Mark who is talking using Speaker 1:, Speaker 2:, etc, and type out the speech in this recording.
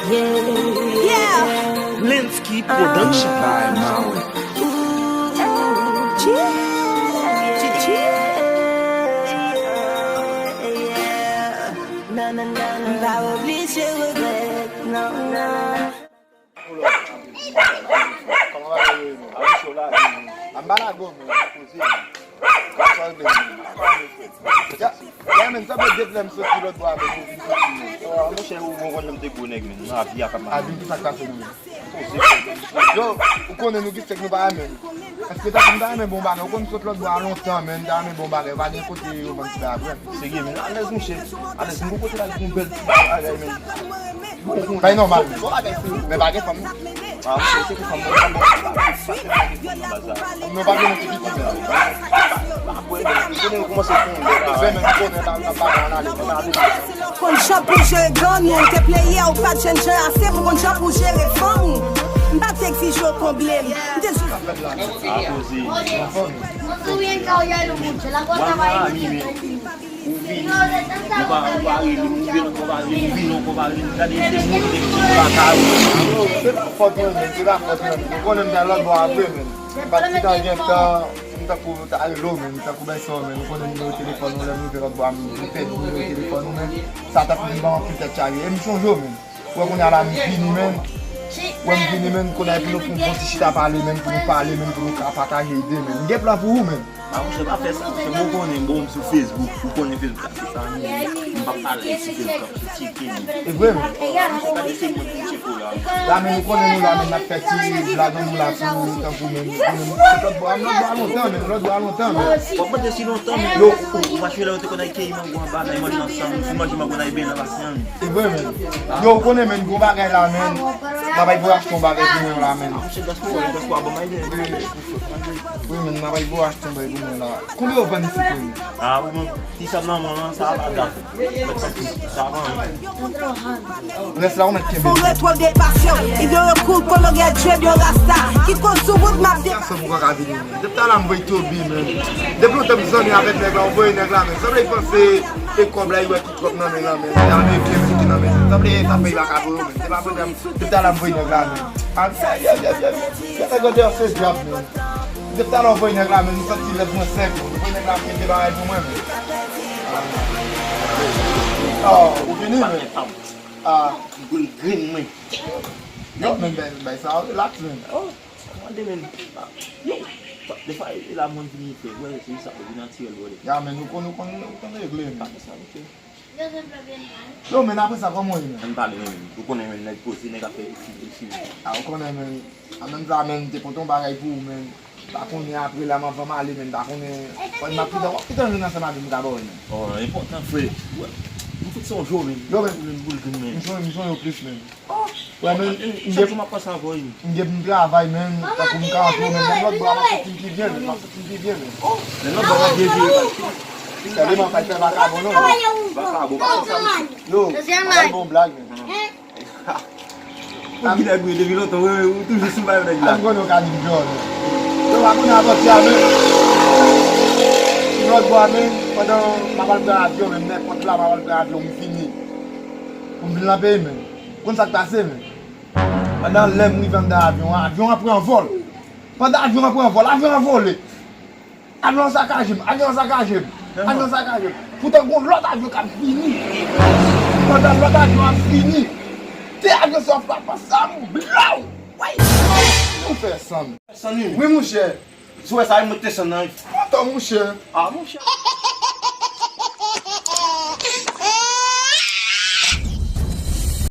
Speaker 1: Yeah.
Speaker 2: Linsky Production.
Speaker 3: By Maui.
Speaker 1: Probably she was like, no.
Speaker 4: Men sa be deplem so ki lot bo ave
Speaker 5: Mo che ou mo kon te bonek men, na via ka ma.
Speaker 4: Abi ki sak pase nou. Yo, ou konnen nou ki stek nou ba amen. Eske ta kon da amen bon bagay, ou kon sot lot bo a lontan men, da amen bon bagay, va gen kote yo ban si da apren.
Speaker 5: Sege men, ales mo che. Ales mo kote la kon bel bagay men.
Speaker 4: Bay normal, men bagay fam nou.
Speaker 5: Ah, mo che ke fam
Speaker 4: Nou bagay nou ki ki men.
Speaker 5: Konen koman se fon.
Speaker 4: Men konnen la bagay an ale.
Speaker 1: Kon chop pou jere ganyen, te pleye ou pa chen chen ase pou kon chop pou jere fam. Mba tek si jo problem.
Speaker 6: Tú bien caballero mucho, la cosa va a ir.
Speaker 4: Konnen da lot bo ave men. Bat si dan gen ta kou ta ale lo men, ta kou bay so men, konnen nou telefon nou, lem nou verot bo ame, nou ped nou telefon nou men, sa ta kou di ba an pite chage, e mi chonjo men, wè konnen ala mi fini men, wè mi fini men, konnen pou nou pou konti chita pale men, pou nou pale men, pou nou ka pataje ide men, nge plan pou ou men.
Speaker 5: Ah, mo che pa fe sa, se mo konen bon sou Facebook, ou konen Facebook ka se sa ni, mba pale si Facebook ka se chike ni.
Speaker 4: E vwe men,
Speaker 5: Kade se mo ti cheko la.
Speaker 4: la men nou konnen nou la men nak peti, blagon nou la pou, tanpou men, se lot bo a lontan men.
Speaker 5: Papa de si lontan men, yo, ou machwe la ou te konay ke iman gwan ba, na iman lansan, sou manji ma konay ben la vasyan.
Speaker 4: E vwe men, yo konnen men, gwo bagay la men, mabay bo achton bagay pou men la men.
Speaker 5: Mo che gasko abamay de.
Speaker 4: Oui men, mabay bo achton bagay pou men la. Koumbe yo ban si pou?
Speaker 5: Ah, ti sa nan man, sa va da. Sa va.
Speaker 4: Res la ou met kembe.
Speaker 1: Fon retro de pasyon, i de recoul kon lo gen djeb yo rasta. Ki kon sou wout map de
Speaker 4: Sa pou kwa vide men. Dep ta la mvoy to bi men. Dep nou tem zoni avet neg la, mvoy neg la men. Sa ble pense, e kob la iwe ki krop nan men la men. Sa ble kembe ki nan men. Sa ble sa pey la kabo men. Se pa problem, dep ta la mvoy neg la men. An sa, ya te gode yo se job men. Dep ta la mvoy neg la men, nou sa ti lev mwen sek. Mvoy neg la men te bagay pou mwen men. Ou vini men.
Speaker 5: Green men.
Speaker 4: Yo men bay sa, relax men.
Speaker 5: Ande men. De fa la mon vini fe, wè se sa pe vina ti el wè.
Speaker 4: Ya men, nou kon regle men.
Speaker 6: Yo siempre bien.
Speaker 4: Yo men apre sa komon men.
Speaker 5: An pale men, ou konen men neg posi, neg a fe isi.
Speaker 4: Ou konen men, amen za men, te konton bagay pou men. Da konen apre la man fama ale men, da konen... Kon ma pide wak, kitan jen anseman di mga boy men.
Speaker 5: Oh, important fwe. Mwen fote son jo men.
Speaker 4: Yo men,
Speaker 5: Mwen gwen men.
Speaker 4: misyon yo plis men. Wè men,
Speaker 5: Chak jou ma pasan voy men.
Speaker 4: nge m travay men, ta kou m ka anto men, men lot bo a masotin ki vyen men, masotin ki vyen men.
Speaker 5: Men nan baga deje.
Speaker 4: Se li man fay fe baka bonon men.
Speaker 5: Baka bo, baka sa mwen.
Speaker 4: Yo, bagay bon blag men.
Speaker 5: Ou gila gwe devi lontan, ou toujou sou bayo neg la.
Speaker 4: An kon yo ka di mjon men. Yo wakon apot ya men. Si lot bo a men, padan mabal pe avyon men, men pot la mabal pe avyon m fini. M vin la pey men. Kon sak pase men. Padan lem m riven da avyon, avyon apre an vol. Padan avyon apre an vol, avyon an vol. Avyon sakajem, avyon sakajem. Avyon sakajem. Poutan kon lot avyon ka fini. Padan lot avyon a fini. Te avyon se fwa pa sam, blau. Woy! Mou fè sam.
Speaker 5: San yon.
Speaker 4: Oui mou chè.
Speaker 5: Sou e sa yon mote san nan.
Speaker 4: Kontan mou chè.
Speaker 5: Ah, moun chè.